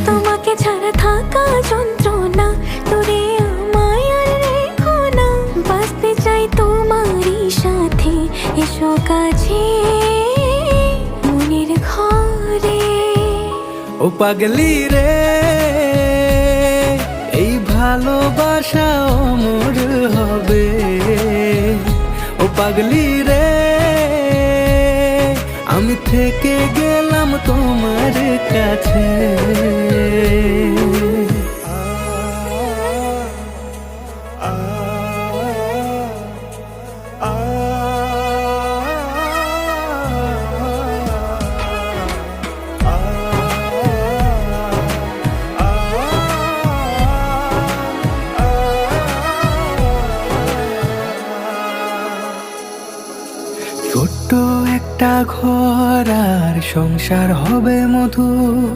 তোমাকে ছাড়া থাকা যন্ত্রণা, তোরে আমায় আর রেখো না। বাঁচতে চাই তোমারই সাথে, এসো কাছে মনের ঘরে। ও পাগলি রে, এই ভালোবাসা অমর হবে। ও পাগলি রে, আমি থেকে গেলাম তোমার কাছে। ছোট্ট একটা ঘর আর সংসার হবে মধুর,